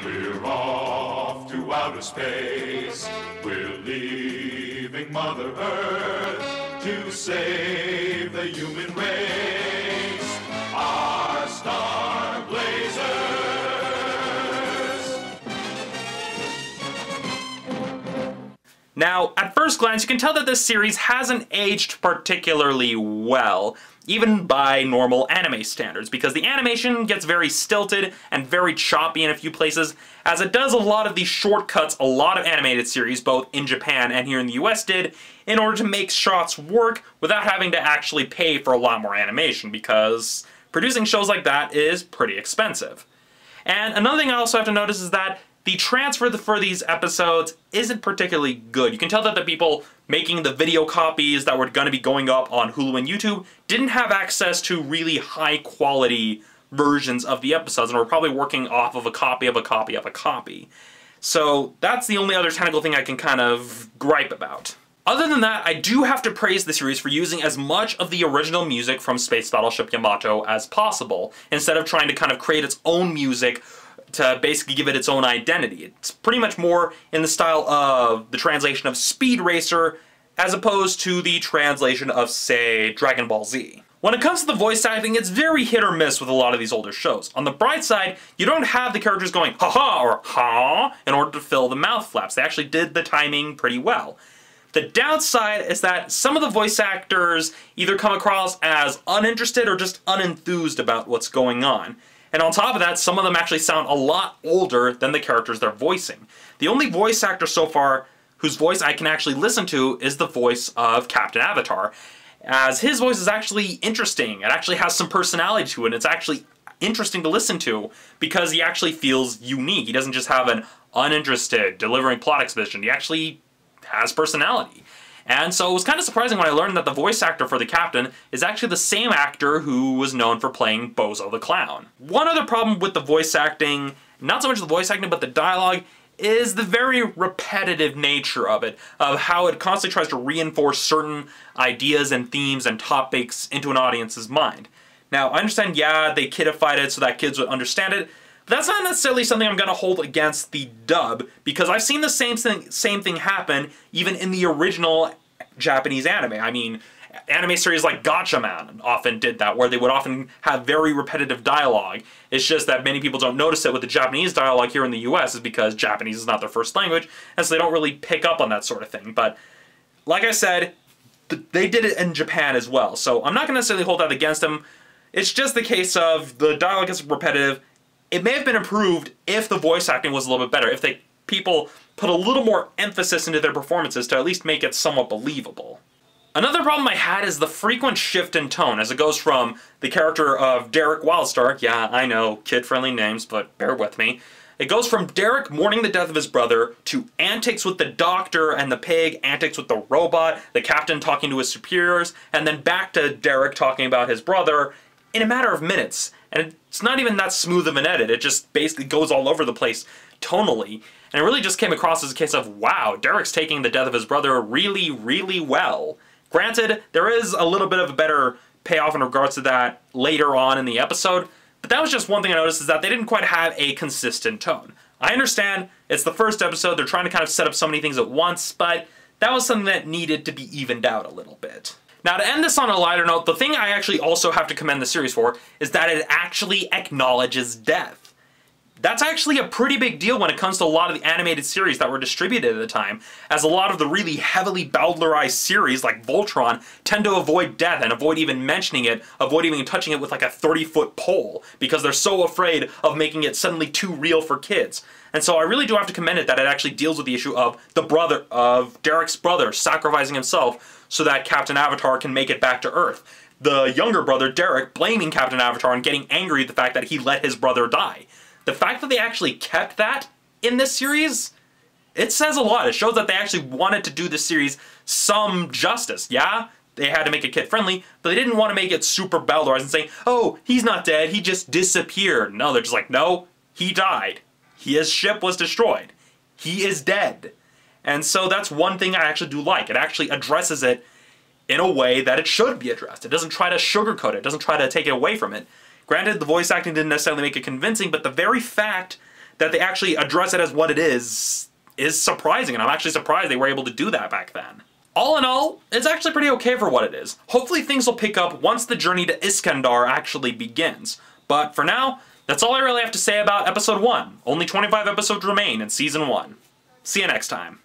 We're off to outer space. We're leaving Mother Earth to save the human race. Our star blazers. Now, at first glance, you can tell that this series hasn't aged particularly well, even by normal anime standards, because the animation gets very stilted and very choppy in a few places, as it does a lot of the shortcuts a lot of animated series, both in Japan and here in the US, did, in order to make shots work without having to actually pay for a lot more animation, because producing shows like that is pretty expensive. And another thing I also have to notice is that the transfer for these episodes isn't particularly good. You can tell that the people making the video copies that were going to be going up on Hulu and YouTube didn't have access to really high quality versions of the episodes and were probably working off of a copy of a copy of a copy. So that's the only other technical thing I can kind of gripe about. Other than that, I do have to praise the series for using as much of the original music from Space Battleship Yamato as possible, instead of trying to kind of create its own music to basically give it its own identity. It's pretty much more in the style of the translation of Speed Racer as opposed to the translation of, say, Dragon Ball Z. When it comes to the voice acting, it's very hit or miss with a lot of these older shows. On the bright side, you don't have the characters going ha-ha or ha in order to fill the mouth flaps. They actually did the timing pretty well. The downside is that some of the voice actors either come across as uninterested or just unenthused about what's going on. And on top of that, some of them actually sound a lot older than the characters they're voicing. The only voice actor so far whose voice I can actually listen to is the voice of Captain Avatar, as his voice is actually interesting. It actually has some personality to it, and it's actually interesting to listen to because he actually feels unique. He doesn't just have an uninterested, delivering plot exposition. He actually has personality. And so it was kind of surprising when I learned that the voice actor for the captain is actually the same actor who was known for playing Bozo the Clown. One other problem with the voice acting, not so much the voice acting but the dialogue, is the very repetitive nature of it, of how it constantly tries to reinforce certain ideas and themes and topics into an audience's mind. Now, I understand, yeah, they kidified it so that kids would understand it, but that's not necessarily something I'm going to hold against the dub, because I've seen the same thing happen even in the original Japanese anime. I mean, anime series like Gatchaman often did that, where they would often have very repetitive dialogue. It's just that many people don't notice it with the Japanese dialogue here in the US is because Japanese is not their first language, and so they don't really pick up on that sort of thing. But like I said, they did it in Japan as well, so I'm not going to necessarily hold that against them. It's just the case of the dialogue is repetitive. It may have been improved if the voice acting was a little bit better, if people put a little more emphasis into their performances to at least make it somewhat believable. Another problem I had is the frequent shift in tone as it goes from the character of Derek Wyldstarr, yeah, I know, kid-friendly names, but bear with me. It goes from Derek mourning the death of his brother to antics with the doctor and the pig, antics with the robot, the captain talking to his superiors, and then back to Derek talking about his brother in a matter of minutes. And it's not even that smooth of an edit, it just basically goes all over the place tonally. And it really just came across as a case of, wow, Derek's taking the death of his brother really, really well. Granted, there is a little bit of a better payoff in regards to that later on in the episode, but that was just one thing I noticed, is that they didn't quite have a consistent tone. I understand, it's the first episode, they're trying to kind of set up so many things at once, but that was something that needed to be evened out a little bit. Now, to end this on a lighter note, the thing I actually also have to commend the series for is that it actually acknowledges death. That's actually a pretty big deal when it comes to a lot of the animated series that were distributed at the time, as a lot of the really heavily Bowdlerized series like Voltron tend to avoid death and avoid even mentioning it, avoid even touching it with like a 30-foot pole, because they're so afraid of making it suddenly too real for kids. And so I really do have to commend it that it actually deals with the issue of Derek's brother sacrificing himself so that Captain Avatar can make it back to Earth. The younger brother, Derek, blaming Captain Avatar and getting angry at the fact that he let his brother die. The fact that they actually kept that in this series, it says a lot. It shows that they actually wanted to do this series some justice. Yeah, they had to make it kid-friendly, but they didn't want to make it super Bowdlerized and say, oh, he's not dead, he just disappeared. No, they're just like, no, he died. His ship was destroyed. He is dead. And so that's one thing I actually do like. It actually addresses it in a way that it should be addressed. It doesn't try to sugarcoat it. It doesn't try to take it away from it. Granted, the voice acting didn't necessarily make it convincing, but the very fact that they actually address it as what it is surprising, and I'm actually surprised they were able to do that back then. All in all, it's actually pretty okay for what it is. Hopefully things will pick up once the journey to Iskandar actually begins. But for now, that's all I really have to say about episode 1. Only 25 episodes remain in season 1. See you next time.